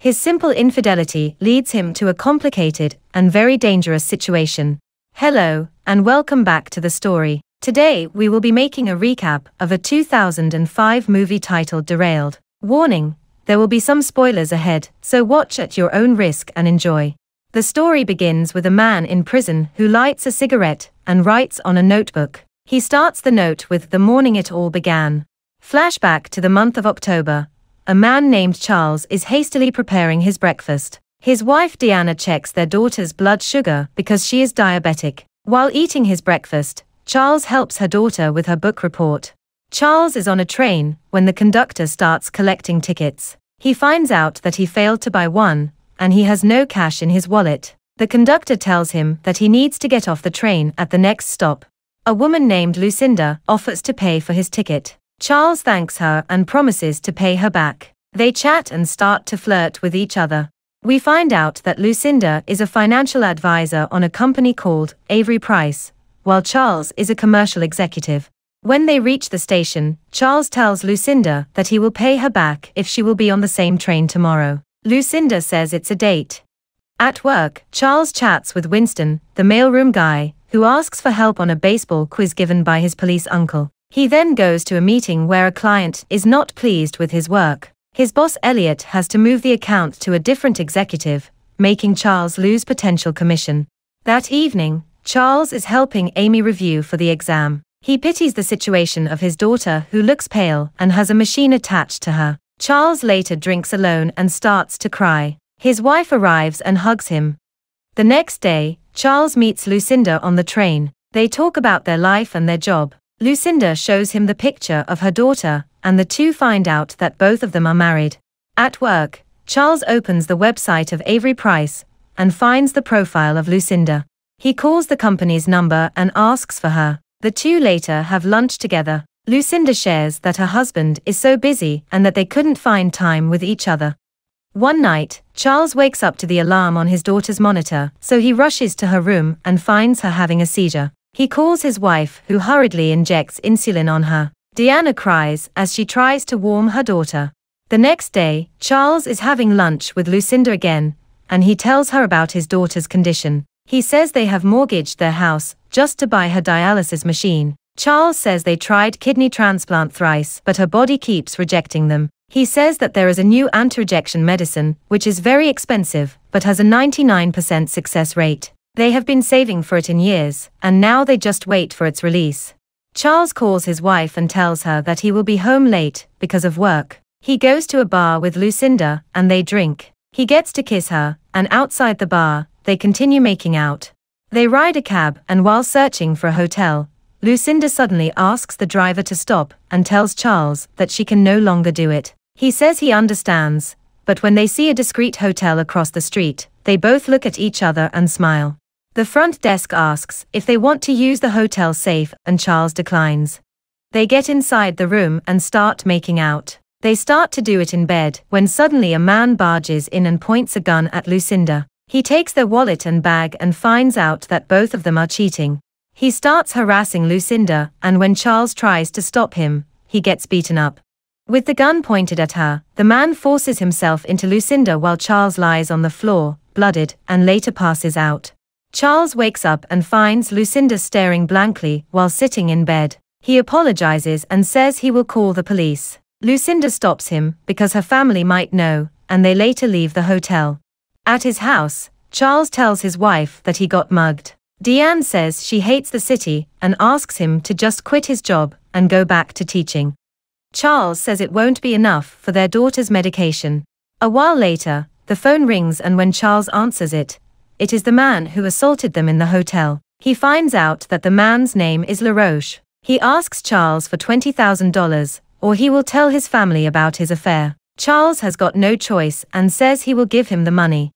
His simple infidelity leads him to a complicated and very dangerous situation. Hello, and welcome back to the story. Today we will be making a recap of a 2005 movie titled Derailed. Warning, there will be some spoilers ahead, so watch at your own risk and enjoy. The story begins with a man in prison who lights a cigarette and writes on a notebook. He starts the note with "The morning it all began." Flashback to the month of October. A man named Charles is hastily preparing his breakfast. His wife Deanna checks their daughter's blood sugar because she is diabetic. While eating his breakfast, Charles helps her daughter with her book report. Charles is on a train when the conductor starts collecting tickets. He finds out that he failed to buy one, and he has no cash in his wallet. The conductor tells him that he needs to get off the train at the next stop. A woman named Lucinda offers to pay for his ticket. Charles thanks her and promises to pay her back. They chat and start to flirt with each other. We find out that Lucinda is a financial advisor on a company called Avery Price, while Charles is a commercial executive. When they reach the station, Charles tells Lucinda that he will pay her back if she will be on the same train tomorrow. Lucinda says it's a date. At work, Charles chats with Winston, the mailroom guy, who asks for help on a baseball quiz given by his police uncle. He then goes to a meeting where a client is not pleased with his work. His boss Elliot has to move the account to a different executive, making Charles lose potential commission. That evening, Charles is helping Amy review for the exam. He pities the situation of his daughter who looks pale and has a machine attached to her. Charles later drinks alone and starts to cry. His wife arrives and hugs him. The next day, Charles meets Lucinda on the train. They talk about their life and their job. Lucinda shows him the picture of her daughter, and the two find out that both of them are married. At work, Charles opens the website of Avery Price and finds the profile of Lucinda. He calls the company's number and asks for her. The two later have lunch together. Lucinda shares that her husband is so busy and that they couldn't find time with each other. One night, Charles wakes up to the alarm on his daughter's monitor, so he rushes to her room and finds her having a seizure. He calls his wife, who hurriedly injects insulin on her. Deanna cries as she tries to warm her daughter. The next day, Charles is having lunch with Lucinda again, and he tells her about his daughter's condition. He says they have mortgaged their house just to buy her dialysis machine. Charles says they tried kidney transplant thrice, but her body keeps rejecting them. He says that there is a new anti-rejection medicine, which is very expensive, but has a 99% success rate. They have been saving for it in years, and now they just wait for its release. Charles calls his wife and tells her that he will be home late because of work. He goes to a bar with Lucinda, and they drink. He gets to kiss her, and outside the bar, they continue making out. They ride a cab, and while searching for a hotel, Lucinda suddenly asks the driver to stop and tells Charles that she can no longer do it. He says he understands, but when they see a discreet hotel across the street, they both look at each other and smile. The front desk asks if they want to use the hotel safe, and Charles declines. They get inside the room and start making out. They start to do it in bed when suddenly a man barges in and points a gun at Lucinda. He takes their wallet and bag and finds out that both of them are cheating. He starts harassing Lucinda, and when Charles tries to stop him, he gets beaten up. With the gun pointed at her, the man forces himself into Lucinda while Charles lies on the floor, bloodied, and later passes out. Charles wakes up and finds Lucinda staring blankly while sitting in bed. He apologizes and says he will call the police. Lucinda stops him because her family might know, and they later leave the hotel. At his house, Charles tells his wife that he got mugged. Deanne says she hates the city and asks him to just quit his job and go back to teaching. Charles says it won't be enough for their daughter's medication. A while later, the phone rings, and when Charles answers it, it is the man who assaulted them in the hotel. He finds out that the man's name is LaRoche. He asks Charles for $20,000, or he will tell his family about his affair. Charles has got no choice and says he will give him the money.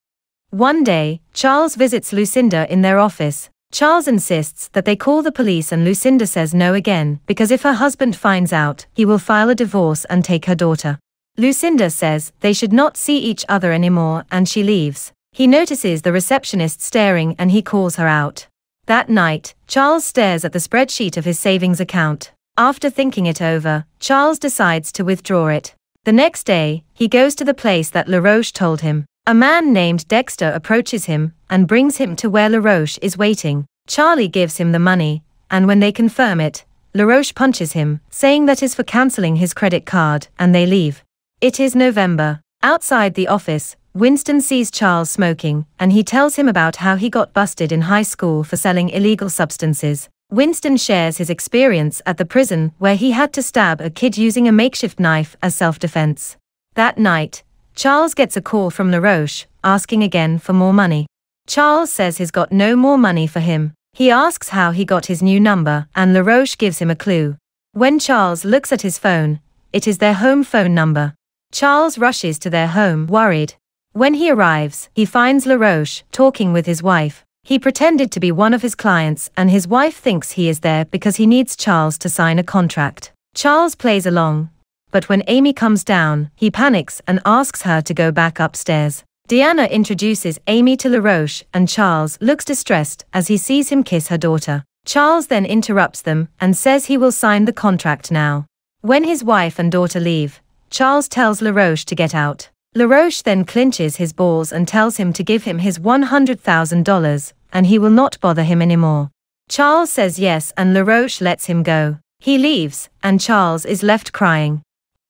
One day, Charles visits Lucinda in their office. Charles insists that they call the police, and Lucinda says no again, because if her husband finds out, he will file a divorce and take her daughter. Lucinda says they should not see each other anymore, and she leaves. He notices the receptionist staring and he calls her out. That night, Charles stares at the spreadsheet of his savings account. After thinking it over, Charles decides to withdraw it. The next day, he goes to the place that LaRoche told him. A man named Dexter approaches him and brings him to where LaRoche is waiting. Charlie gives him the money, and when they confirm it, LaRoche punches him, saying that is for canceling his credit card, and they leave. It is November. Outside the office, Winston sees Charles smoking, and he tells him about how he got busted in high school for selling illegal substances. Winston shares his experience at the prison where he had to stab a kid using a makeshift knife as self-defense. That night, Charles gets a call from LaRoche, asking again for more money. Charles says he's got no more money for him. He asks how he got his new number, and LaRoche gives him a clue. When Charles looks at his phone, it is their home phone number. Charles rushes to their home, worried. When he arrives, he finds LaRoche talking with his wife. He pretended to be one of his clients, and his wife thinks he is there because he needs Charles to sign a contract. Charles plays along, but when Amy comes down, he panics and asks her to go back upstairs. Deanna introduces Amy to LaRoche, and Charles looks distressed as he sees him kiss her daughter. Charles then interrupts them and says he will sign the contract now. When his wife and daughter leave, Charles tells LaRoche to get out. LaRoche then clinches his balls and tells him to give him his $100,000, and he will not bother him anymore. Charles says yes, and LaRoche lets him go. He leaves, and Charles is left crying.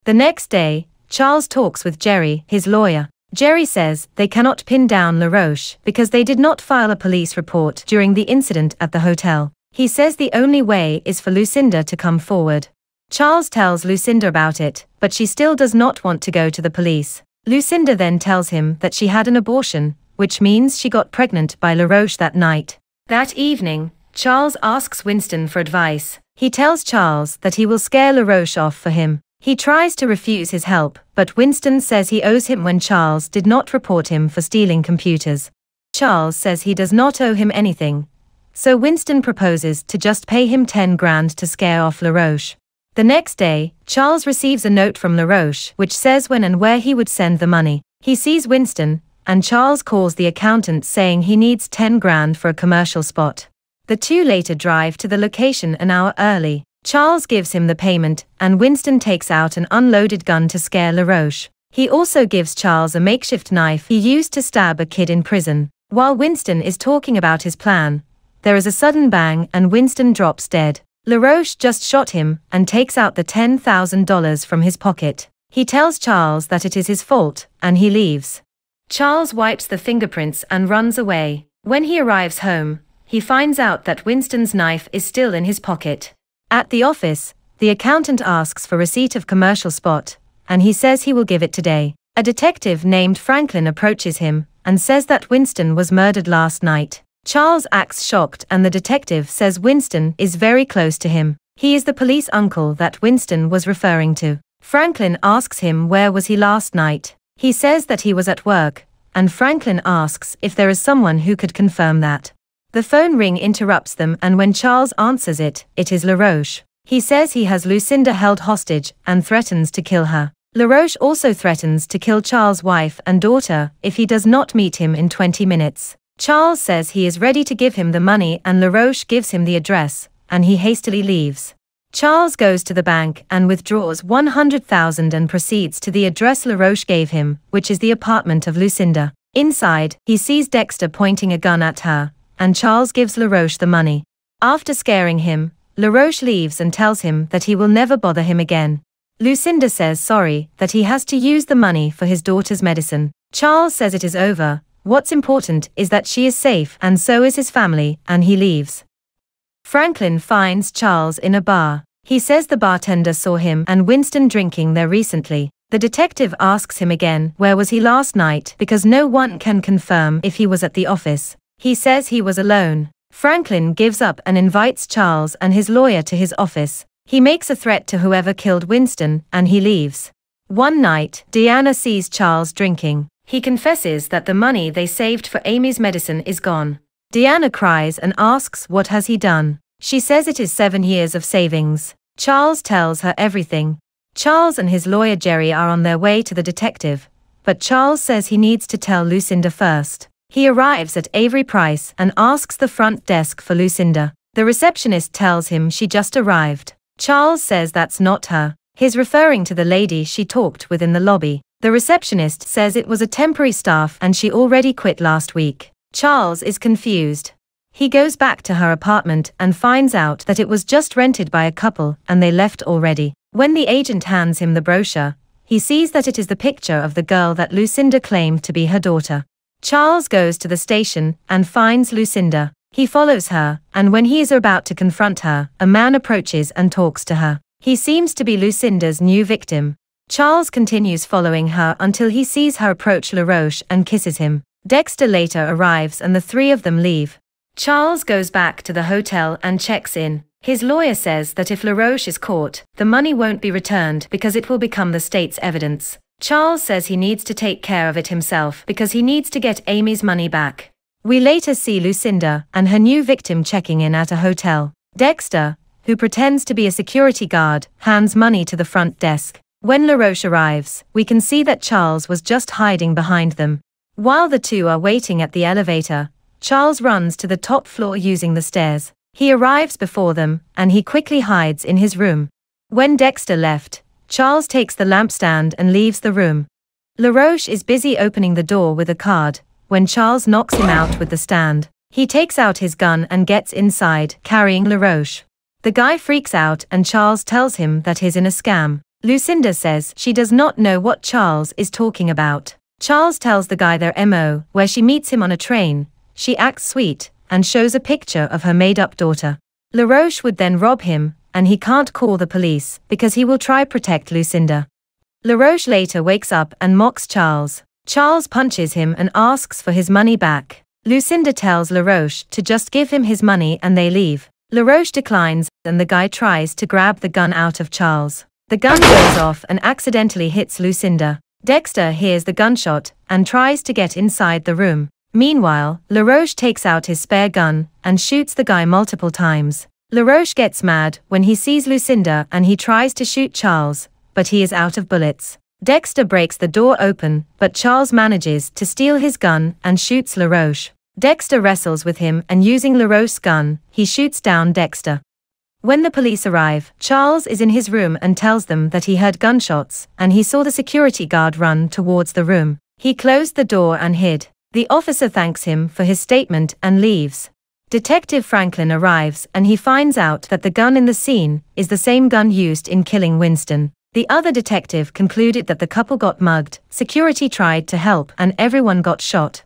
The next day, Charles talks with Jerry, his lawyer. Jerry says they cannot pin down LaRoche because they did not file a police report during the incident at the hotel. He says the only way is for Lucinda to come forward. Charles tells Lucinda about it, but she still does not want to go to the police. Lucinda then tells him that she had an abortion, which means she got pregnant by LaRoche that night. That evening, Charles asks Winston for advice. He tells Charles that he will scare LaRoche off for him. He tries to refuse his help, but Winston says he owes him when Charles did not report him for stealing computers. Charles says he does not owe him anything, so Winston proposes to just pay him 10 grand to scare off LaRoche. The next day, Charles receives a note from LaRoche which says when and where he would send the money. He sees Winston, and Charles calls the accountant saying he needs 10 grand for a commercial spot. The two later drive to the location an hour early. Charles gives him the payment, and Winston takes out an unloaded gun to scare LaRoche. He also gives Charles a makeshift knife he used to stab a kid in prison. While Winston is talking about his plan, there is a sudden bang and Winston drops dead. LaRoche just shot him and takes out the $10,000 from his pocket. He tells Charles that it is his fault, and he leaves. Charles wipes the fingerprints and runs away. When he arrives home, he finds out that Winston's knife is still in his pocket. At the office, the accountant asks for receipt of commercial spot, and he says he will give it today. A detective named Franklin approaches him and says that Winston was murdered last night. Charles acts shocked, and the detective says Winston is very close to him. He is the police uncle that Winston was referring to. Franklin asks him where was he last night. He says that he was at work, and Franklin asks if there is someone who could confirm that. The phone ring interrupts them, and when Charles answers it, it is LaRoche. He says he has Lucinda held hostage and threatens to kill her. LaRoche also threatens to kill Charles' wife and daughter if he does not meet him in 20 minutes. Charles says he is ready to give him the money, and LaRoche gives him the address, and he hastily leaves. Charles goes to the bank and withdraws $100,000 and proceeds to the address LaRoche gave him, which is the apartment of Lucinda. Inside, he sees Dexter pointing a gun at her, and Charles gives LaRoche the money. After scaring him, LaRoche leaves and tells him that he will never bother him again. Lucinda says sorry, that he has to use the money for his daughter's medicine. Charles says it is over, what's important is that she is safe and so is his family, and he leaves. Franklin finds Charles in a bar. He says the bartender saw him and Winston drinking there recently. The detective asks him again where was he last night because no one can confirm if he was at the office. He says he was alone. Franklin gives up and invites Charles and his lawyer to his office. He makes a threat to whoever killed Winston, and he leaves. One night, Deanna sees Charles drinking. He confesses that the money they saved for Amy's medicine is gone. Deanna cries and asks what has he done. She says it is 7 years of savings. Charles tells her everything. Charles and his lawyer Jerry are on their way to the detective, but Charles says he needs to tell Lucinda first. He arrives at Avery Price and asks the front desk for Lucinda. The receptionist tells him she just arrived. Charles says that's not her. He's referring to the lady she talked with in the lobby. The receptionist says it was a temporary staff and she already quit last week. Charles is confused. He goes back to her apartment and finds out that it was just rented by a couple and they left already. When the agent hands him the brochure, he sees that it is the picture of the girl that Lucinda claimed to be her daughter. Charles goes to the station and finds Lucinda. He follows her, and when he is about to confront her, a man approaches and talks to her. He seems to be Lucinda's new victim. Charles continues following her until he sees her approach LaRoche and kisses him. Dexter later arrives and the three of them leave. Charles goes back to the hotel and checks in. His lawyer says that if LaRoche is caught, the money won't be returned because it will become the state's evidence. Charles says he needs to take care of it himself because he needs to get Amy's money back. We later see Lucinda and her new victim checking in at a hotel. Dexter, who pretends to be a security guard, hands money to the front desk. When LaRoche arrives, we can see that Charles was just hiding behind them. While the two are waiting at the elevator, Charles runs to the top floor using the stairs. He arrives before them, and he quickly hides in his room. When Dexter left, Charles takes the lampstand and leaves the room. LaRoche is busy opening the door with a card, when Charles knocks him out with the stand. He takes out his gun and gets inside, carrying LaRoche. The guy freaks out and Charles tells him that he's in a scam. Lucinda says she does not know what Charles is talking about. Charles tells the guy their MO, where she meets him on a train. She acts sweet, and shows a picture of her made-up daughter. LaRoche would then rob him, and he can't call the police, because he will try protect Lucinda. LaRoche later wakes up and mocks Charles. Charles punches him and asks for his money back. Lucinda tells LaRoche to just give him his money and they leave. LaRoche declines, and the guy tries to grab the gun out of Charles. The gun goes off and accidentally hits Lucinda. Dexter hears the gunshot, and tries to get inside the room. Meanwhile, LaRoche takes out his spare gun, and shoots the guy multiple times. LaRoche gets mad when he sees Lucinda and he tries to shoot Charles, but he is out of bullets. Dexter breaks the door open, but Charles manages to steal his gun and shoots LaRoche. Dexter wrestles with him and using LaRoche's gun, he shoots down Dexter. When the police arrive, Charles is in his room and tells them that he heard gunshots, and he saw the security guard run towards the room. He closed the door and hid. The officer thanks him for his statement and leaves. Detective Franklin arrives and he finds out that the gun in the scene is the same gun used in killing Winston. The other detective concluded that the couple got mugged, security tried to help and everyone got shot.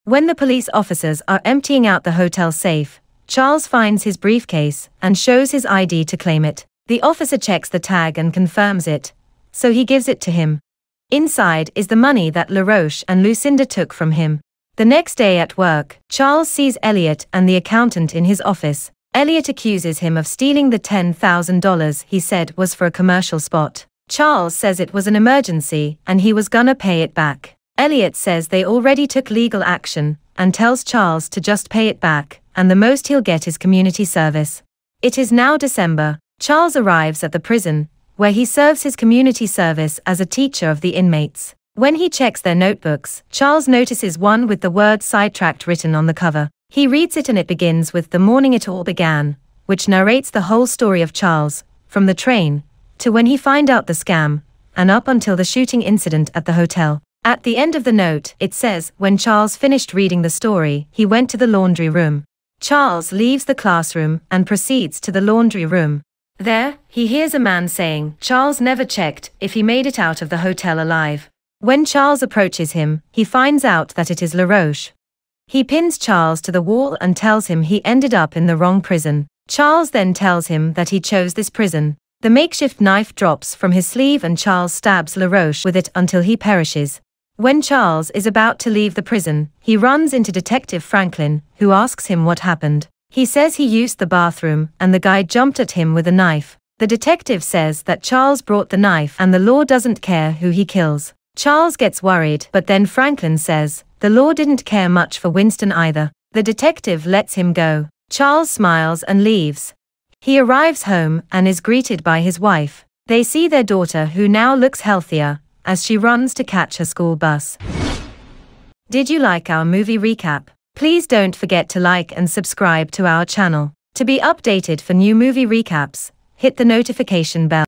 When the police officers are emptying out the hotel safe, Charles finds his briefcase and shows his ID to claim it. The officer checks the tag and confirms it, so he gives it to him. Inside is the money that LaRoche and Lucinda took from him. The next day at work, Charles sees Elliot and the accountant in his office. Elliot accuses him of stealing the $10,000 he said was for a commercial spot. Charles says it was an emergency and he was gonna pay it back. Elliot says they already took legal action and tells Charles to just pay it back, and the most he'll get is community service. It is now December. Charles arrives at the prison, where he serves his community service as a teacher of the inmates. When he checks their notebooks, Charles notices one with the word sidetracked written on the cover. He reads it and it begins with "The morning it all began," which narrates the whole story of Charles, from the train, to when he found out the scam, and up until the shooting incident at the hotel. At the end of the note, it says, when Charles finished reading the story, he went to the laundry room. Charles leaves the classroom and proceeds to the laundry room. There, he hears a man saying Charles never checked if he made it out of the hotel alive. When Charles approaches him, he finds out that it is LaRoche. He pins Charles to the wall and tells him he ended up in the wrong prison. Charles then tells him that he chose this prison. The makeshift knife drops from his sleeve and Charles stabs LaRoche with it until he perishes. When Charles is about to leave the prison, he runs into Detective Franklin, who asks him what happened. He says he used the bathroom and the guy jumped at him with a knife. The detective says that Charles brought the knife and the law doesn't care who he kills. Charles gets worried, but then Franklin says the law didn't care much for Winston either. The detective lets him go. Charles smiles and leaves. He arrives home and is greeted by his wife. They see their daughter, who now looks healthier, as she runs to catch her school bus. Did you like our movie recap? Please don't forget to like and subscribe to our channel. To be updated for new movie recaps, hit the notification bell.